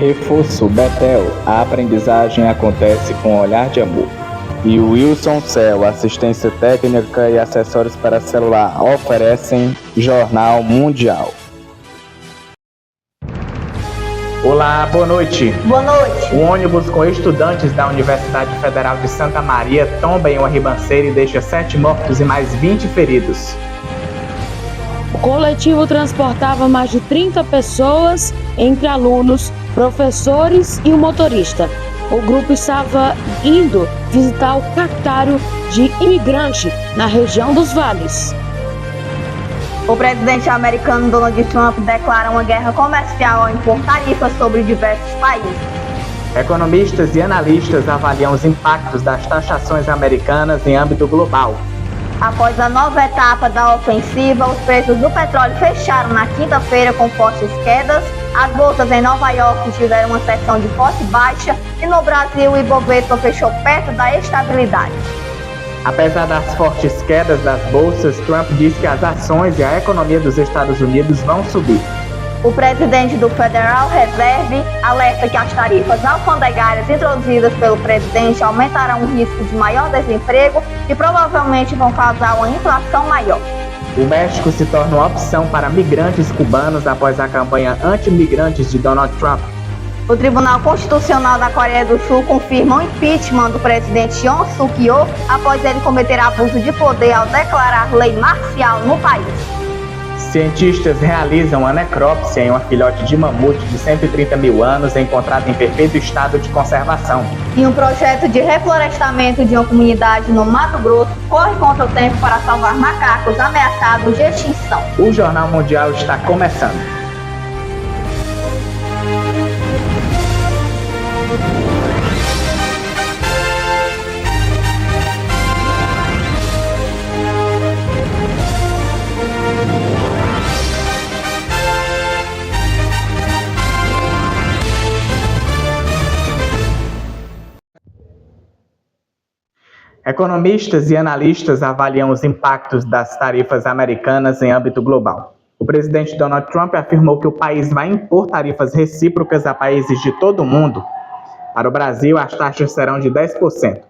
Reforço Betel, a aprendizagem acontece com olhar de amor. E o Wilson Cell, assistência técnica e acessórios para celular, oferecem Jornal Mundial. Olá, boa noite. Boa noite. Um ônibus com estudantes da Universidade Federal de Santa Maria tomba em uma ribanceira e deixa 7 mortos e mais 20 feridos. O coletivo transportava mais de 30 pessoas, entre alunos, professores e o motorista. O grupo estava indo visitar o cartório de imigrante na região dos Vales. O presidente americano Donald Trump declara uma guerra comercial ao impor tarifas sobre diversos países. Economistas e analistas avaliam os impactos das taxações americanas em âmbito global. Após a nova etapa da ofensiva, os preços do petróleo fecharam na quinta-feira com fortes quedas. As bolsas em Nova York tiveram uma sessão de forte baixa e no Brasil o Ibovespa fechou perto da estabilidade. Apesar das fortes quedas das bolsas, Trump diz que as ações e a economia dos Estados Unidos vão subir. O presidente do Federal Reserve alerta que as tarifas alfandegárias introduzidas pelo presidente aumentarão o risco de maior desemprego e provavelmente vão causar uma inflação maior. O México se torna uma opção para migrantes cubanos após a campanha anti-migrantes de Donald Trump. O Tribunal Constitucional da Coreia do Sul confirma o impeachment do presidente Yoon Suk-yeol após ele cometer abuso de poder ao declarar lei marcial no país. Cientistas realizam a necrópsia em uma filhote de mamute de 130 mil anos encontrada em perfeito estado de conservação. E um projeto de reflorestamento de uma comunidade no Mato Grosso corre contra o tempo para salvar macacos ameaçados de extinção. O Jornal Mundial está começando. Economistas e analistas avaliam os impactos das tarifas americanas em âmbito global. O presidente Donald Trump afirmou que o país vai impor tarifas recíprocas a países de todo o mundo. Para o Brasil, as taxas serão de 10%.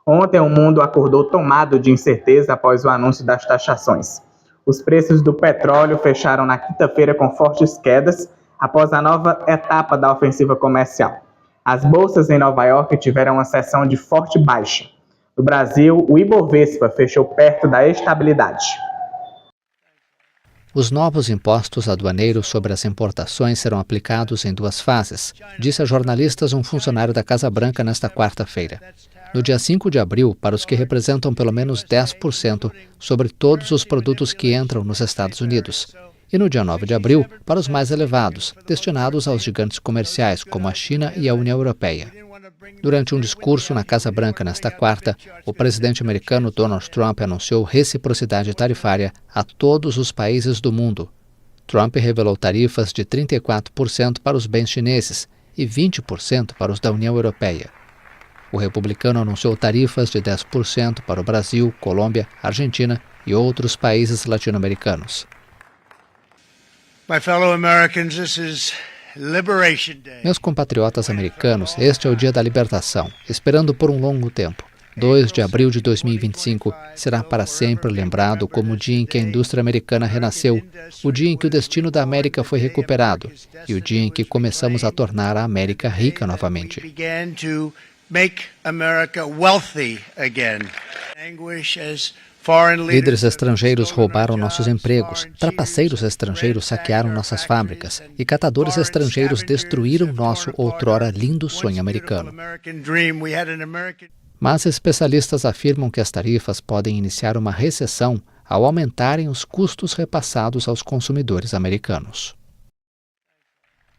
Ontem, o mundo acordou tomado de incerteza após o anúncio das taxações. Os preços do petróleo fecharam na quinta-feira com fortes quedas após a nova etapa da ofensiva comercial. As bolsas em Nova York tiveram uma sessão de forte baixa. No Brasil, o Ibovespa fechou perto da estabilidade. Os novos impostos aduaneiros sobre as importações serão aplicados em 2 fases, disse a jornalistas um funcionário da Casa Branca nesta quarta-feira. No dia 5 de abril, para os que representam pelo menos 10% sobre todos os produtos que entram nos Estados Unidos. E no dia 9 de abril, para os mais elevados, destinados aos gigantes comerciais, como a China e a União Europeia. Durante um discurso na Casa Branca nesta quarta, o presidente americano Donald Trump anunciou reciprocidade tarifária a todos os países do mundo. Trump revelou tarifas de 34% para os bens chineses e 20% para os da União Europeia. O republicano anunciou tarifas de 10% para o Brasil, Colômbia, Argentina e outros países latino-americanos. My fellow Americans, this is Liberation Day. Meus compatriotas americanos, este é o dia da libertação, esperando por um longo tempo. 2 de abril de 2025 será para sempre lembrado como o dia em que a indústria americana renasceu, o dia em que o destino da América foi recuperado e o dia em que começamos a tornar a América rica novamente. Líderes estrangeiros roubaram nossos empregos, trapaceiros estrangeiros saquearam nossas fábricas e catadores estrangeiros destruíram nosso outrora lindo sonho americano. Mas especialistas afirmam que as tarifas podem iniciar uma recessão ao aumentarem os custos repassados aos consumidores americanos.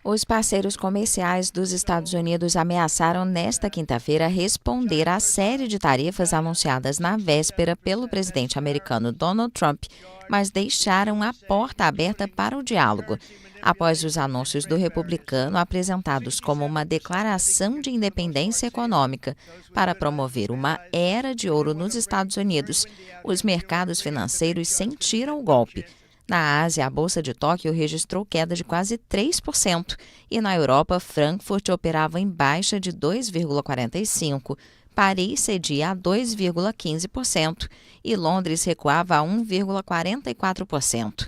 Os parceiros comerciais dos Estados Unidos ameaçaram nesta quinta-feira responder à série de tarifas anunciadas na véspera pelo presidente americano Donald Trump, mas deixaram a porta aberta para o diálogo, após os anúncios do republicano apresentados como uma declaração de independência econômica para promover uma era de ouro nos Estados Unidos. Os mercados financeiros sentiram o golpe. Na Ásia, a Bolsa de Tóquio registrou queda de quase 3%, e na Europa, Frankfurt operava em baixa de 2,45%, Paris cedia a 2,15% e Londres recuava a 1,44%.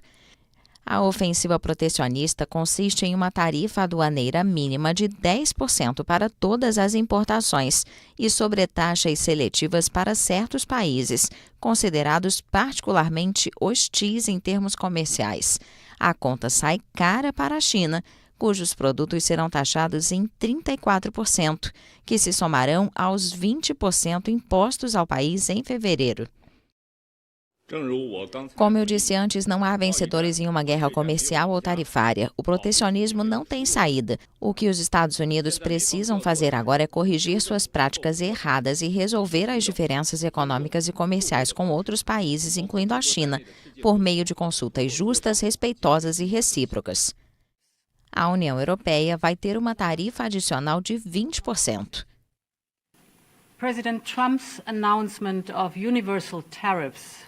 A ofensiva protecionista consiste em uma tarifa aduaneira mínima de 10% para todas as importações e sobretaxas seletivas para certos países, considerados particularmente hostis em termos comerciais. A conta sai cara para a China, cujos produtos serão taxados em 34%, que se somarão aos 20% impostos ao país em fevereiro. Como eu disse antes, não há vencedores em uma guerra comercial ou tarifária. O protecionismo não tem saída. O que os Estados Unidos precisam fazer agora é corrigir suas práticas erradas e resolver as diferenças econômicas e comerciais com outros países, incluindo a China, por meio de consultas justas, respeitosas e recíprocas. A União Europeia vai ter uma tarifa adicional de 20%. President Trump's announcement of universal tariffs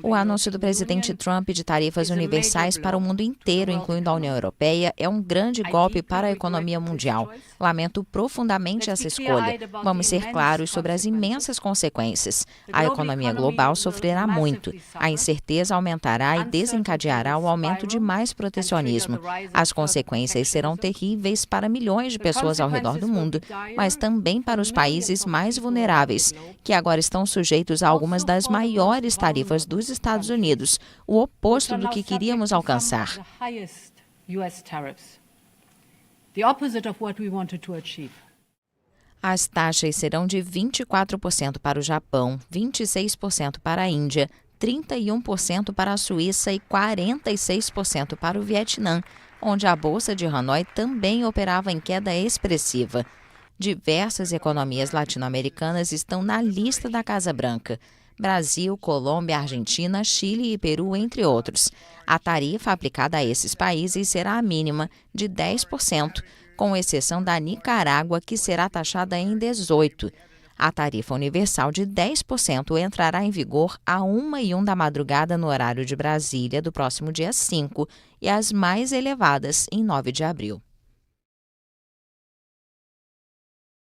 O anúncio do presidente Trump de tarifas universais para o mundo inteiro, incluindo a União Europeia, é um grande golpe para a economia mundial. Lamento profundamente essa escolha. Vamos ser claros sobre as imensas consequências. A economia global sofrerá muito. A incerteza aumentará e desencadeará o aumento de mais protecionismo. As consequências serão terríveis para milhões de pessoas ao redor do mundo, mas também para os países mais vulneráveis, que agora estão sujeitos a algumas das maiores tarifas dos Estados Unidos, o oposto do que queríamos alcançar. As taxas serão de 24% para o Japão, 26% para a Índia, 31% para a Suíça e 46% para o Vietnã, onde a Bolsa de Hanoi também operava em queda expressiva. Diversas economias latino-americanas estão na lista da Casa Branca. Brasil, Colômbia, Argentina, Chile e Peru, entre outros. A tarifa aplicada a esses países será a mínima, de 10%, com exceção da Nicarágua, que será taxada em 18%. A tarifa universal de 10% entrará em vigor a 1h01 da madrugada no horário de Brasília do próximo dia 5 e as mais elevadas em 9 de abril.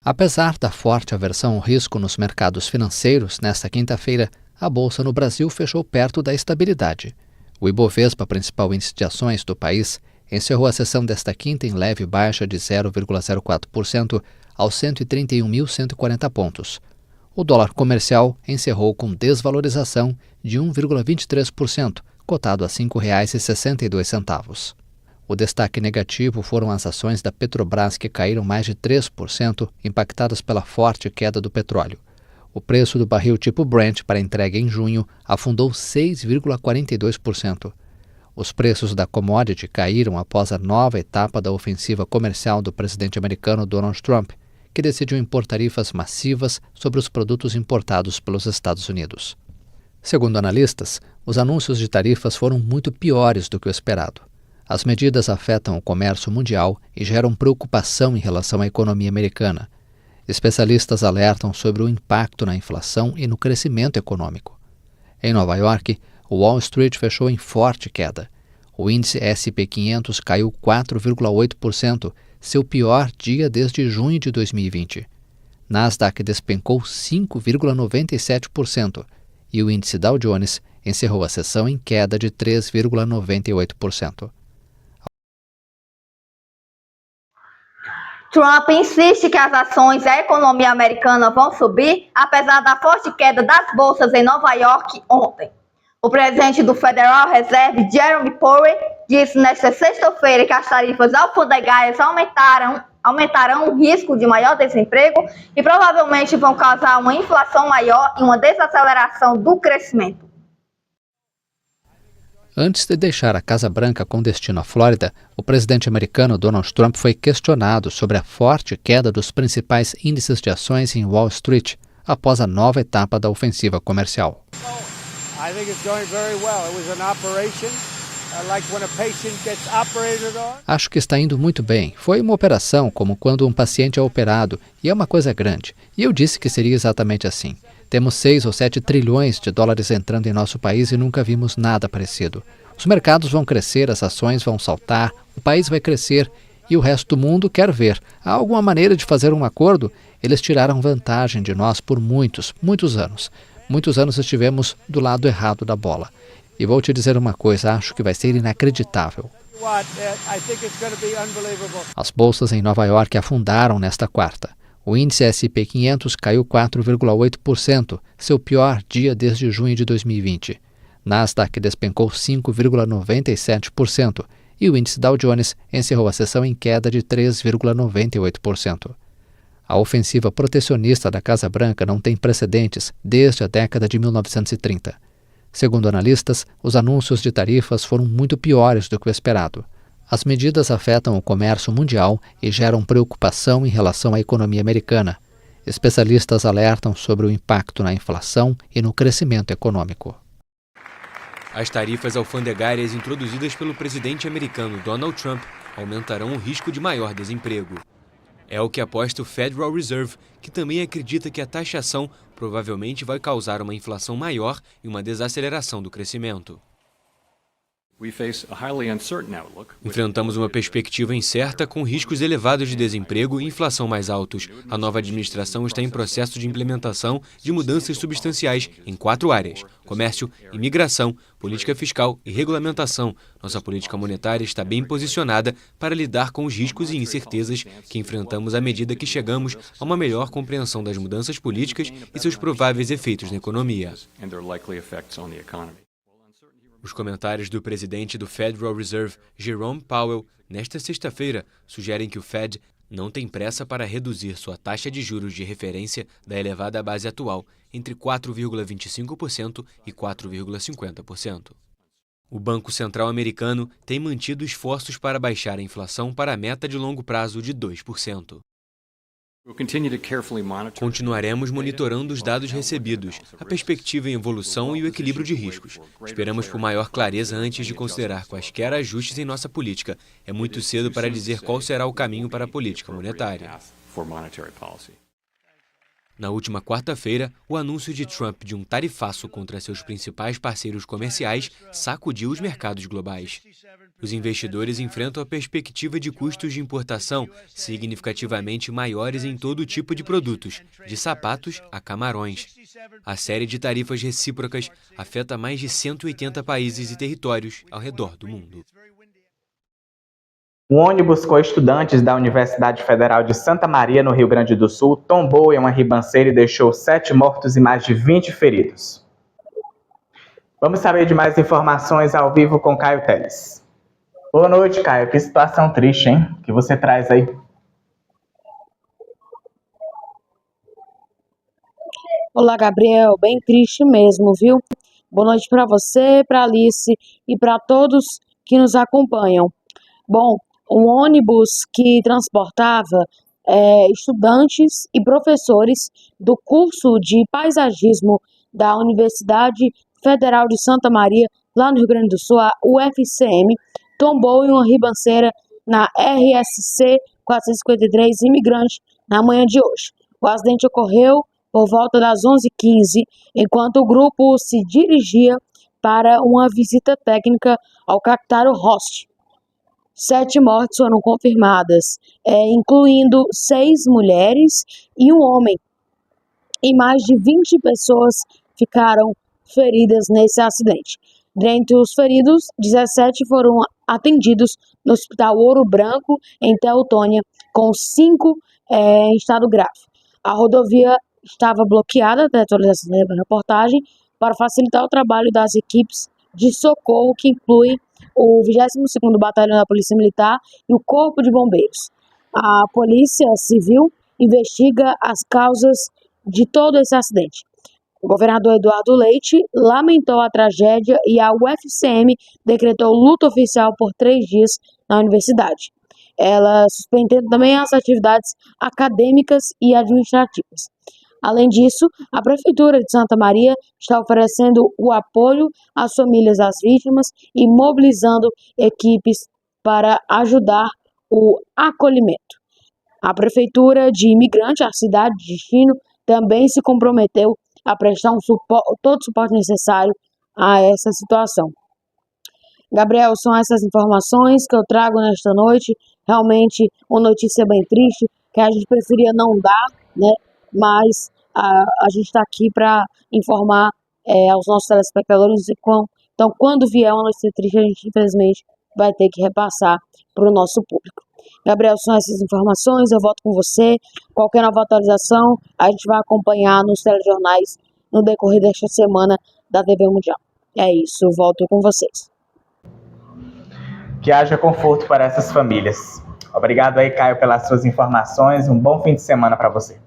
Apesar da forte aversão ao risco nos mercados financeiros, nesta quinta-feira, a Bolsa no Brasil fechou perto da estabilidade. O Ibovespa, principal índice de ações do país, encerrou a sessão desta quinta em leve baixa de 0,04% aos 131.140 pontos. O dólar comercial encerrou com desvalorização de 1,23%, cotado a R$ 5,62. O destaque negativo foram as ações da Petrobras, que caíram mais de 3%, impactadas pela forte queda do petróleo. O preço do barril tipo Brent para entrega em junho afundou 6,42%. Os preços da commodity caíram após a nova etapa da ofensiva comercial do presidente americano Donald Trump, que decidiu impor tarifas massivas sobre os produtos importados pelos Estados Unidos. Segundo analistas, os anúncios de tarifas foram muito piores do que o esperado. As medidas afetam o comércio mundial e geram preocupação em relação à economia americana. Especialistas alertam sobre o impacto na inflação e no crescimento econômico. Em Nova York, o Wall Street fechou em forte queda. O índice S&P 500 caiu 4,8%, seu pior dia desde junho de 2020. Nasdaq despencou 5,97% e o índice Dow Jones encerrou a sessão em queda de 3,98%. Trump insiste que as ações e a economia americana vão subir, apesar da forte queda das bolsas em Nova York ontem. O presidente do Federal Reserve, Jerome Powell, disse nesta sexta-feira que as tarifas alfandegárias aumentarão o risco de maior desemprego e provavelmente vão causar uma inflação maior e uma desaceleração do crescimento. Antes de deixar a Casa Branca com destino à Flórida, o presidente americano Donald Trump foi questionado sobre a forte queda dos principais índices de ações em Wall Street após a nova etapa da ofensiva comercial. Acho que está indo muito bem. Foi uma operação como quando um paciente é operado e é uma coisa grande. E eu disse que seria exatamente assim. Temos 6 ou 7 trilhões de dólares entrando em nosso país e nunca vimos nada parecido. Os mercados vão crescer, as ações vão saltar, o país vai crescer e o resto do mundo quer ver. Há alguma maneira de fazer um acordo? Eles tiraram vantagem de nós por muitos anos. Muitos anos estivemos do lado errado da bola. E vou te dizer uma coisa, acho que vai ser inacreditável. As bolsas em Nova York afundaram nesta quarta. O índice S&P 500 caiu 4,8%, seu pior dia desde junho de 2020. Nasdaq despencou 5,97% e o índice Dow Jones encerrou a sessão em queda de 3,98%. A ofensiva protecionista da Casa Branca não tem precedentes desde a década de 1930. Segundo analistas, os anúncios de tarifas foram muito piores do que o esperado. As medidas afetam o comércio mundial e geram preocupação em relação à economia americana. Especialistas alertam sobre o impacto na inflação e no crescimento econômico. As tarifas alfandegárias introduzidas pelo presidente americano Donald Trump aumentarão o risco de maior desemprego. É o que aposta o Federal Reserve, que também acredita que a taxação provavelmente vai causar uma inflação maior e uma desaceleração do crescimento. Enfrentamos uma perspectiva incerta com riscos elevados de desemprego e inflação mais altos. A nova administração está em processo de implementação de mudanças substanciais em 4 áreas: comércio, imigração, política fiscal e regulamentação. Nossa política monetária está bem posicionada para lidar com os riscos e incertezas que enfrentamos à medida que chegamos a uma melhor compreensão das mudanças políticas e seus prováveis efeitos na economia. Os comentários do presidente do Federal Reserve, Jerome Powell, nesta sexta-feira, sugerem que o Fed não tem pressa para reduzir sua taxa de juros de referência da elevada base atual, entre 4,25% e 4,50%. O Banco Central americano tem mantido esforços para baixar a inflação para a meta de longo prazo de 2%. Continuaremos monitorando os dados recebidos, a perspectiva em evolução e o equilíbrio de riscos. Esperamos por maior clareza antes de considerar quaisquer ajustes em nossa política. É muito cedo para dizer qual será o caminho para a política monetária. Na última quarta-feira, o anúncio de Trump de um tarifaço contra seus principais parceiros comerciais sacudiu os mercados globais. Os investidores enfrentam a perspectiva de custos de importação significativamente maiores em todo tipo de produtos, de sapatos a camarões. A série de tarifas recíprocas afeta mais de 180 países e territórios ao redor do mundo. Um ônibus com estudantes da Universidade Federal de Santa Maria, no Rio Grande do Sul, tombou em uma ribanceira e deixou 7 mortos e mais de 20 feridos. Vamos saber de mais informações ao vivo com Caio Teles. Boa noite, Caio. Que situação triste, hein? Que você traz aí? Olá, Gabriel. Bem triste mesmo, viu? Boa noite para você, para Alice e para todos que nos acompanham. Bom, um ônibus que transportava estudantes e professores do curso de paisagismo da Universidade Federal de Santa Maria, lá no Rio Grande do Sul, a UFCM, tombou em uma ribanceira na RSC 453 Imigrante na manhã de hoje. O acidente ocorreu por volta das 11h15, enquanto o grupo se dirigia para uma visita técnica ao Cactaro Host. 7 mortes foram confirmadas, incluindo 6 mulheres e um homem. E mais de 20 pessoas ficaram feridas nesse acidente. Dentre os feridos, 17 foram atendidos no Hospital Ouro Branco, em Teutônia, com 5 em estado grave. A rodovia estava bloqueada, até atualização da reportagem, para facilitar o trabalho das equipes de socorro, que incluem o 22º Batalhão da Polícia Militar e o Corpo de Bombeiros. A Polícia Civil investiga as causas de todo esse acidente. O governador Eduardo Leite lamentou a tragédia e a UFCM decretou luto oficial por 3 dias na universidade. Ela suspendeu também as atividades acadêmicas e administrativas. Além disso, a Prefeitura de Santa Maria está oferecendo o apoio às famílias das vítimas e mobilizando equipes para ajudar o acolhimento. A Prefeitura de Imigrante, a cidade de destino, também se comprometeu a prestar todo o suporte necessário a essa situação. Gabriel, são essas informações que eu trago nesta noite. Realmente uma notícia bem triste, que a gente preferia não dar, né? Mas a gente está aqui para informar aos nossos telespectadores. Então, quando vier uma notícia triste, a gente infelizmente vai ter que repassar para o nosso público. Gabriel, são essas informações, eu volto com você. Qualquer nova atualização, a gente vai acompanhar nos telejornais no decorrer desta semana da TV Mundial. É isso, eu volto com vocês. Que haja conforto para essas famílias. Obrigado aí, Caio, pelas suas informações. Um bom fim de semana para você.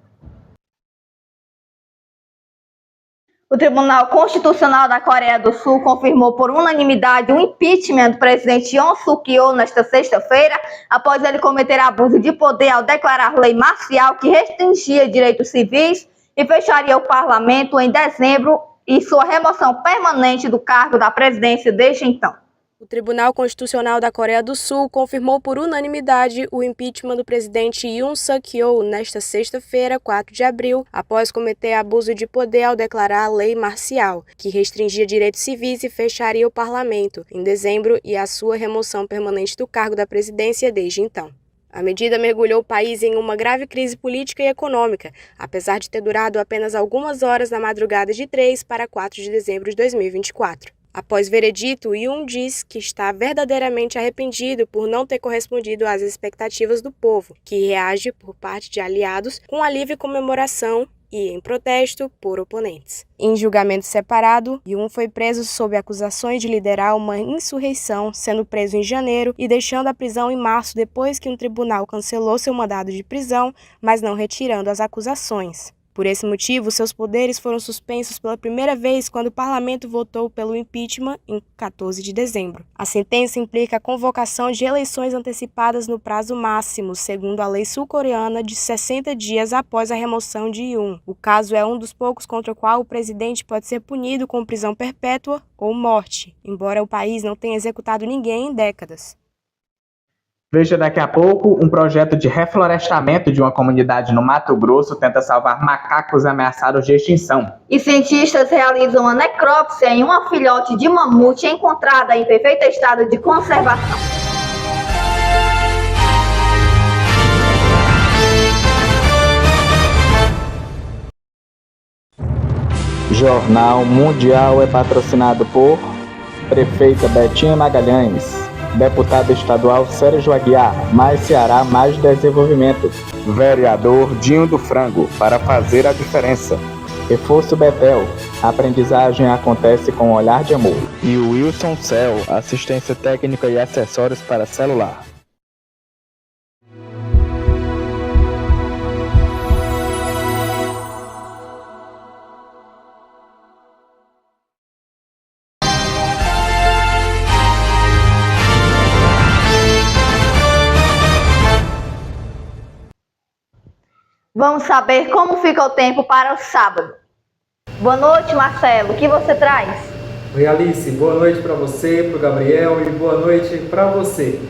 O Tribunal Constitucional da Coreia do Sul confirmou por unanimidade o impeachment do presidente Yoon Suk-yeol nesta sexta-feira, após ele cometer abuso de poder ao declarar lei marcial que restringia direitos civis e fecharia o parlamento em dezembro e sua remoção permanente do cargo da presidência desde então. O Tribunal Constitucional da Coreia do Sul confirmou por unanimidade o impeachment do presidente Yoon Suk-yeol nesta sexta-feira, 4 de abril, após cometer abuso de poder ao declarar a lei marcial, que restringia direitos civis e fecharia o parlamento em dezembro e a sua remoção permanente do cargo da presidência desde então. A medida mergulhou o país em uma grave crise política e econômica, apesar de ter durado apenas algumas horas na madrugada de 3 para 4 de dezembro de 2024. Após veredito, Yoon diz que está verdadeiramente arrependido por não ter correspondido às expectativas do povo, que reage por parte de aliados com alívio e comemoração e em protesto por oponentes. Em julgamento separado, Yoon foi preso sob acusações de liderar uma insurreição, sendo preso em janeiro e deixando a prisão em março depois que um tribunal cancelou seu mandado de prisão, mas não retirando as acusações. Por esse motivo, seus poderes foram suspensos pela primeira vez quando o parlamento votou pelo impeachment em 14 de dezembro. A sentença implica a convocação de eleições antecipadas no prazo máximo, segundo a lei sul-coreana, de 60 dias após a remoção de Yoon. O caso é um dos poucos contra o qual o presidente pode ser punido com prisão perpétua ou morte, embora o país não tenha executado ninguém em décadas. Veja daqui a pouco, um projeto de reflorestamento de uma comunidade no Mato Grosso tenta salvar macacos ameaçados de extinção. E cientistas realizam uma necrópsia em uma filhote de mamute encontrada em perfeito estado de conservação. Jornal Mundial é patrocinado por Prefeita Betinha Magalhães, Deputado Estadual Sérgio Aguiar, Mais Ceará, Mais Desenvolvimento, Vereador Dinho do Frango, para fazer a diferença. Reforço Betel, aprendizagem acontece com um olhar de amor. E o Wilson Cell, assistência técnica e acessórios para celular. Vamos saber como fica o tempo para o sábado. Boa noite, Marcelo. O que você traz? Oi, Alice. Boa noite para você, para o Gabriel e boa noite para você.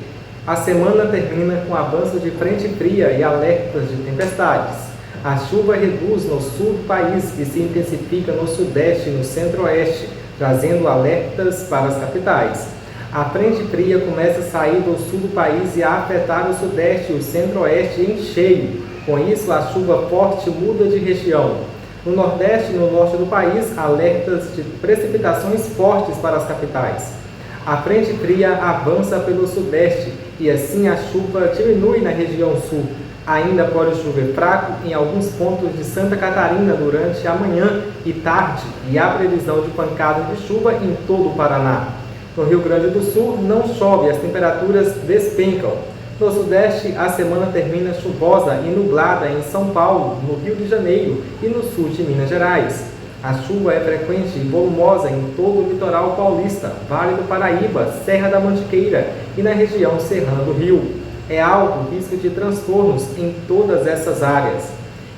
A semana termina com avanço de frente fria e alertas de tempestades. A chuva reduz no sul do país e se intensifica no sudeste e no centro-oeste, trazendo alertas para as capitais. A frente fria começa a sair do sul do país e a afetar o sudeste e o centro-oeste em cheio. Com isso, a chuva forte muda de região. No nordeste e no norte do país, alertas de precipitações fortes para as capitais. A frente fria avança pelo sudeste e assim a chuva diminui na região sul. Ainda pode chover fraco em alguns pontos de Santa Catarina durante a manhã e tarde e há previsão de pancada de chuva em todo o Paraná. No Rio Grande do Sul não chove, as temperaturas despencam. No sudeste, a semana termina chuvosa e nublada em São Paulo, no Rio de Janeiro e no sul de Minas Gerais. A chuva é frequente e volumosa em todo o litoral paulista, Vale do Paraíba, Serra da Mantiqueira e na região serrana do Rio. É alto o risco de transtornos em todas essas áreas.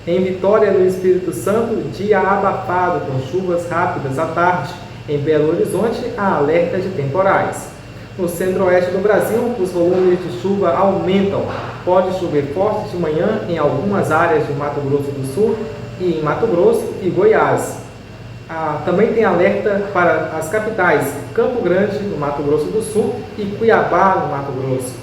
Em Vitória, no Espírito Santo, dia abafado com chuvas rápidas à tarde. Em Belo Horizonte, há alerta de temporais. No centro-oeste do Brasil, os volumes de chuva aumentam. Pode chover forte de manhã em algumas áreas de Mato Grosso do Sul e em Mato Grosso e Goiás. Também tem alerta para as capitais Campo Grande, no Mato Grosso do Sul, e Cuiabá, no Mato Grosso.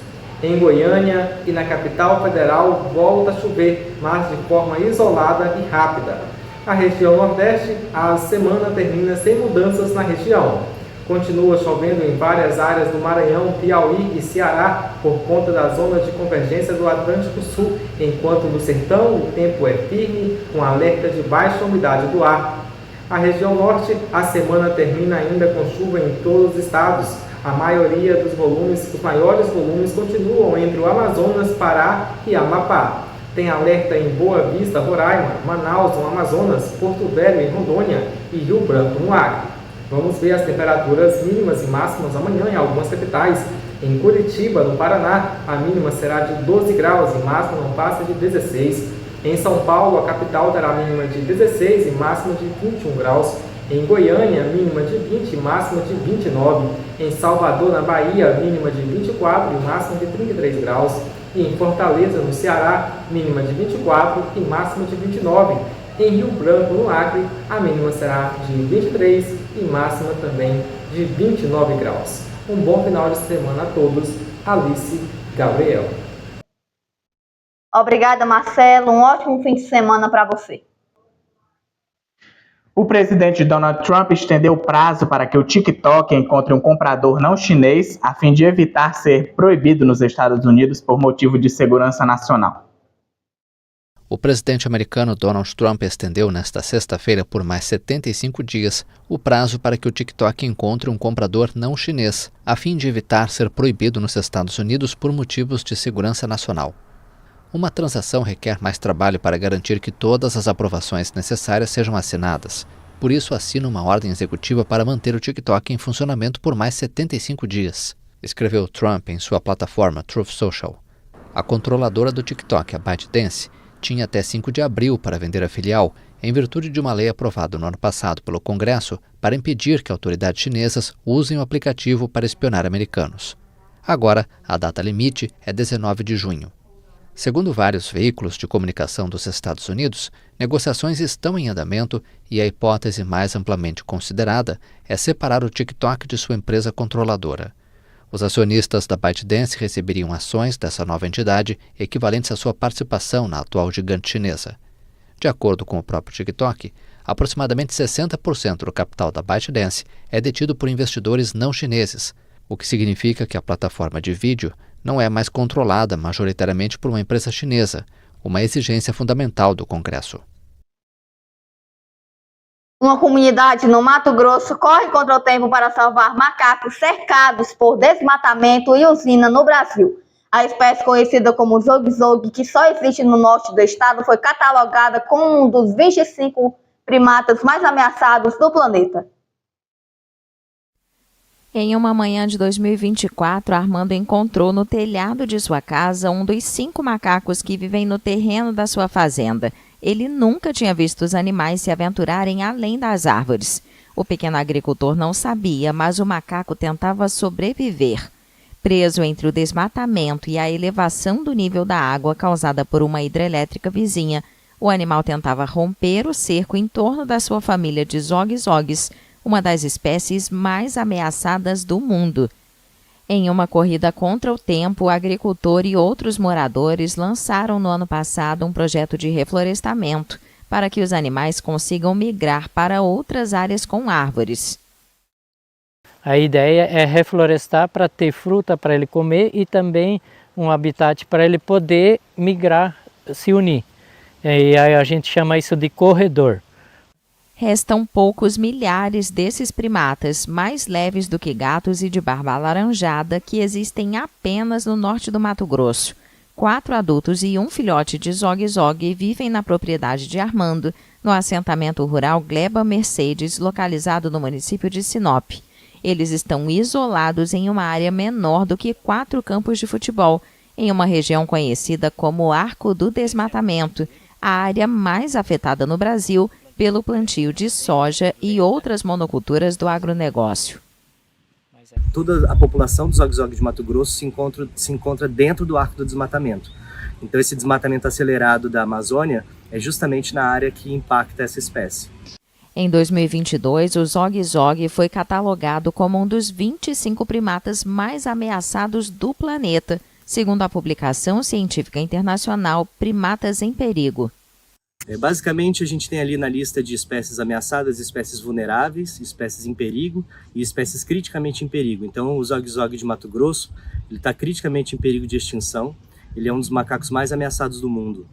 Em Goiânia e na capital federal volta a chover, mas de forma isolada e rápida. A região Nordeste, a semana termina sem mudanças na região. Continua chovendo em várias áreas do Maranhão, Piauí e Ceará por conta da zona de convergência do Atlântico Sul, enquanto no sertão o tempo é firme, com alerta de baixa umidade do ar. A região Norte, a semana termina ainda com chuva em todos os estados. A maioria dos volumes, os maiores volumes, continuam entre o Amazonas, Pará e Amapá. Tem alerta em Boa Vista, Roraima, Manaus, no Amazonas, Porto Velho, em Rondônia e Rio Branco, no Acre. Vamos ver as temperaturas mínimas e máximas amanhã em algumas capitais. Em Curitiba, no Paraná, a mínima será de 12 graus e máxima não passa de 16. Em São Paulo, a capital terá mínima de 16 e máxima de 21 graus. Em Goiânia, mínima de 20 e máxima de 29. Em Salvador, na Bahia, mínima de 24 e máxima de 33 graus. E em Fortaleza, no Ceará, mínima de 24 e máxima de 29. Em Rio Branco, no Acre, a mínima será de 23 e máxima também de 29 graus. Um bom final de semana a todos. Alice Gabriel. Obrigada, Marcelo. Um ótimo fim de semana para você. O presidente Donald Trump estendeu o prazo para que o TikTok encontre um comprador não chinês, a fim de evitar ser proibido nos Estados Unidos por motivo de segurança nacional. O presidente americano Donald Trump estendeu nesta sexta-feira por mais 75 dias o prazo para que o TikTok encontre um comprador não chinês, a fim de evitar ser proibido nos Estados Unidos por motivos de segurança nacional. Uma transação requer mais trabalho para garantir que todas as aprovações necessárias sejam assinadas. Por isso, assina uma ordem executiva para manter o TikTok em funcionamento por mais 75 dias, escreveu Trump em sua plataforma Truth Social. A controladora do TikTok, a ByteDance, tinha até 5 de abril para vender a filial, em virtude de uma lei aprovada no ano passado pelo Congresso para impedir que autoridades chinesas usem o aplicativo para espionar americanos. Agora, a data limite é 19 de junho. Segundo vários veículos de comunicação dos Estados Unidos, negociações estão em andamento e a hipótese mais amplamente considerada é separar o TikTok de sua empresa controladora. Os acionistas da ByteDance receberiam ações dessa nova entidade equivalentes à sua participação na atual gigante chinesa. De acordo com o próprio TikTok, aproximadamente 60% do capital da ByteDance é detido por investidores não chineses, o que significa que a plataforma de vídeo não é mais controlada majoritariamente por uma empresa chinesa, uma exigência fundamental do Congresso. Uma comunidade no Mato Grosso corre contra o tempo para salvar macacos cercados por desmatamento e usina no Brasil. A espécie conhecida como zogue-zogue, que só existe no norte do estado, foi catalogada como um dos 25 primatas mais ameaçados do planeta. Em uma manhã de 2024, Armando encontrou no telhado de sua casa um dos 5 macacos que vivem no terreno da sua fazenda. Ele nunca tinha visto os animais se aventurarem além das árvores. O pequeno agricultor não sabia, mas o macaco tentava sobreviver. Preso entre o desmatamento e a elevação do nível da água causada por uma hidrelétrica vizinha, o animal tentava romper o cerco em torno da sua família de zogue-zogues, uma das espécies mais ameaçadas do mundo. Em uma corrida contra o tempo, o agricultor e outros moradores lançaram no ano passado um projeto de reflorestamento para que os animais consigam migrar para outras áreas com árvores. A ideia é reflorestar para ter fruta para ele comer e também um habitat para ele poder migrar, se unir. E aí a gente chama isso de corredor. Restam poucos milhares desses primatas, mais leves do que gatos e de barba alaranjada, que existem apenas no norte do Mato Grosso. 4 adultos e um filhote de zogue-zogue vivem na propriedade de Armando, no assentamento rural Gleba Mercedes, localizado no município de Sinop. Eles estão isolados em uma área menor do que 4 campos de futebol, em uma região conhecida como Arco do Desmatamento, a área mais afetada no Brasil pelo plantio de soja e outras monoculturas do agronegócio. Toda a população do zogue-zogue de Mato Grosso se encontra dentro do arco do desmatamento. Então esse desmatamento acelerado da Amazônia é justamente na área que impacta essa espécie. Em 2022, o zog-zog foi catalogado como um dos 25 primatas mais ameaçados do planeta, segundo a publicação científica internacional Primatas em Perigo. Basicamente, a gente tem ali na lista de espécies ameaçadas, espécies vulneráveis, espécies em perigo e espécies criticamente em perigo. Então, o zog-zog de Mato Grosso está criticamente em perigo de extinção. Ele é um dos macacos mais ameaçados do mundo.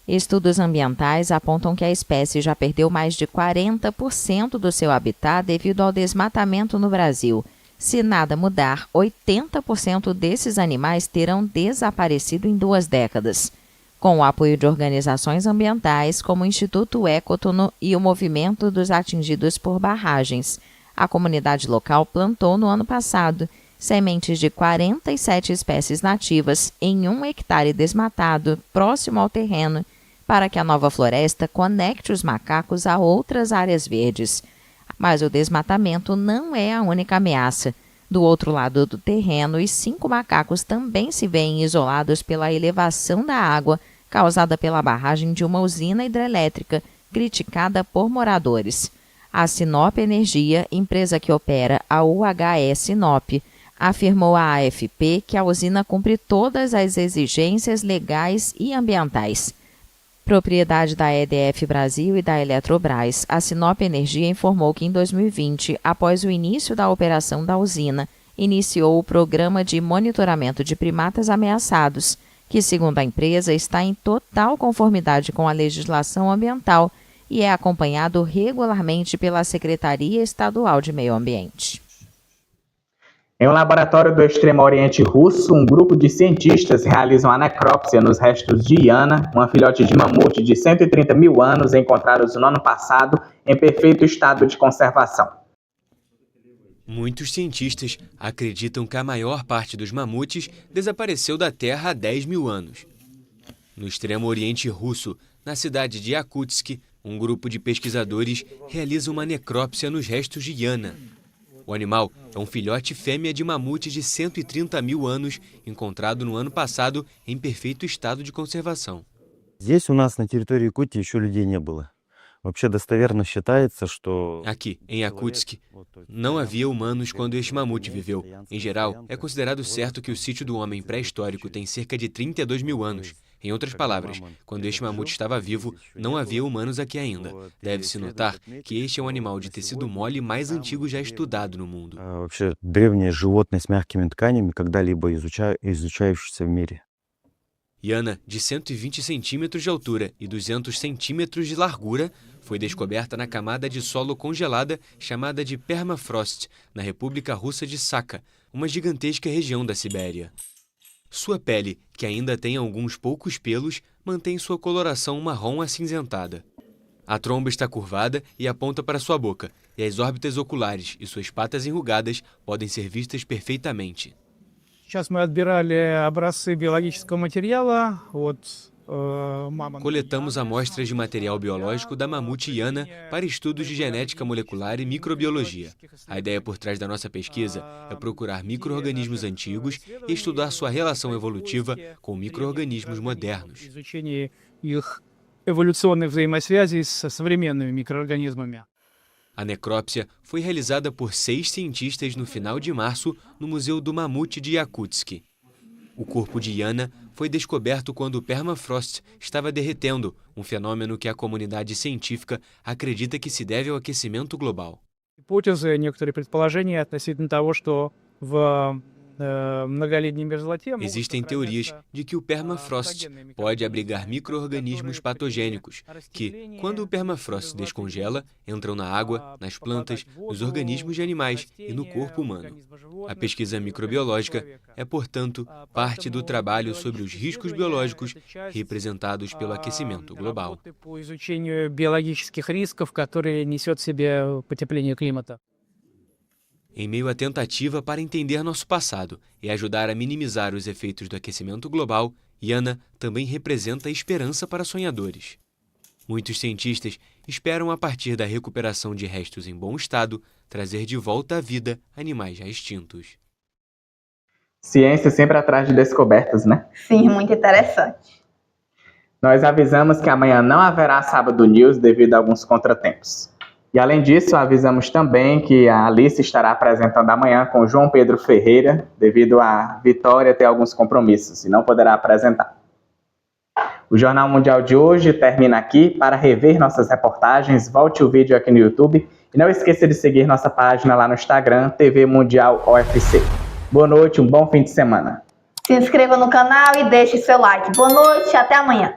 Estudos ambientais apontam que a espécie já perdeu mais de 40% do seu habitat devido ao desmatamento no Brasil. Se nada mudar, 80% desses animais terão desaparecido em 2 décadas. Com o apoio de organizações ambientais como o Instituto Écotono e o Movimento dos Atingidos por Barragens, a comunidade local plantou no ano passado sementes de 47 espécies nativas em 1 hectare desmatado próximo ao terreno, para que a nova floresta conecte os macacos a outras áreas verdes. Mas o desmatamento não é a única ameaça. Do outro lado do terreno, os 5 macacos também se veem isolados pela elevação da água causada pela barragem de uma usina hidrelétrica, criticada por moradores. A Sinop Energia, empresa que opera a UHE Sinop, afirmou à AFP que a usina cumpre todas as exigências legais e ambientais. Propriedade da EDF Brasil e da Eletrobras, a Sinop Energia informou que em 2020, após o início da operação da usina, iniciou o programa de monitoramento de primatas ameaçados, que, segundo a empresa, está em total conformidade com a legislação ambiental e é acompanhado regularmente pela Secretaria Estadual de Meio Ambiente. Em um laboratório do Extremo Oriente Russo, um grupo de cientistas realizam a necrópsia nos restos de Yana, uma filhote de mamute de 130 mil anos encontrados no ano passado em perfeito estado de conservação. Muitos cientistas acreditam que a maior parte dos mamutes desapareceu da Terra há 10 mil anos. No Extremo Oriente Russo, na cidade de Yakutsk, um grupo de pesquisadores realiza uma necrópsia nos restos de Yana. O animal é um filhote fêmea de mamute de 130 mil anos, encontrado no ano passado em perfeito estado de conservação. Здесь у нас на территории Якутии еще людей не было. Вообще достоверно считается, что... Aqui, em Yakutsk, não havia humanos quando este mamute viveu. Em geral, é considerado certo que o sítio do homem pré-histórico tem cerca de 32 mil anos. Em outras palavras, quando este mamute estava vivo, não havia humanos aqui ainda. Deve-se notar que este é um animal de tecido mole mais antigo já estudado no mundo. Вообще древнее животное с мягкими тканями, когда-либо изучающееся в мире. Yana, de 120 centímetros de altura e 200 centímetros de largura, foi descoberta na camada de solo congelada chamada de permafrost, na República Russa de Sakha, uma gigantesca região da Sibéria. Sua pele, que ainda tem alguns poucos pelos, mantém sua coloração marrom acinzentada. A tromba está curvada e aponta para sua boca, e as órbitas oculares e suas patas enrugadas podem ser vistas perfeitamente. Coletamos amostras de material biológico da mamute Yana para estudos de genética molecular e microbiologia. A ideia por trás da nossa pesquisa é procurar micro-organismos antigos e estudar sua relação evolutiva com micro-organismos modernos. A necrópsia foi realizada por 6 cientistas no final de março no Museu do Mamute de Yakutsk. O corpo de Yana foi descoberto quando o permafrost estava derretendo, um fenômeno que a comunidade científica acredita que se deve ao aquecimento global. Existem teorias de que o permafrost pode abrigar micro-organismos patogênicos que, quando o permafrost descongela, entram na água, nas plantas, nos organismos de animais e no corpo humano. A pesquisa microbiológica é, portanto, parte do trabalho sobre os riscos biológicos representados pelo aquecimento global. Em meio à tentativa para entender nosso passado e ajudar a minimizar os efeitos do aquecimento global, Yana também representa esperança para sonhadores. Muitos cientistas esperam, a partir da recuperação de restos em bom estado, trazer de volta à vida animais já extintos. Ciência sempre atrás de descobertas, né? Sim, muito interessante. Nós avisamos que amanhã não haverá Sábado News devido a alguns contratempos. E além disso, avisamos também que a Alice estará apresentando amanhã com João Pedro Ferreira, devido à Vitória ter alguns compromissos e não poderá apresentar. O Jornal Mundial de hoje termina aqui. Para rever nossas reportagens, volte o vídeo aqui no YouTube e não esqueça de seguir nossa página lá no Instagram, TV Mundial OFC. Boa noite, um bom fim de semana. Se inscreva no canal e deixe seu like. Boa noite e até amanhã.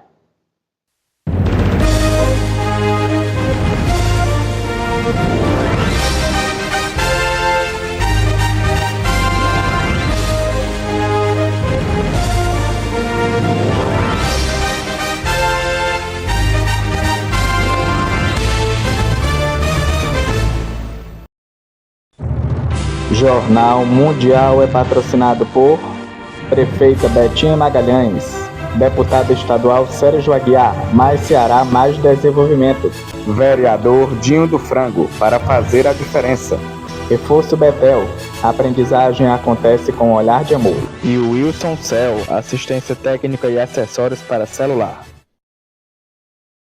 Jornal Mundial é patrocinado por Prefeita Betinha Magalhães, Deputado Estadual Sérgio Aguiar, Mais Ceará, Mais Desenvolvimento, Vereador Dinho do Frango, para fazer a diferença. Reforço Betel, a aprendizagem acontece com um olhar de amor. E o Wilson Cell, assistência técnica e acessórios para celular.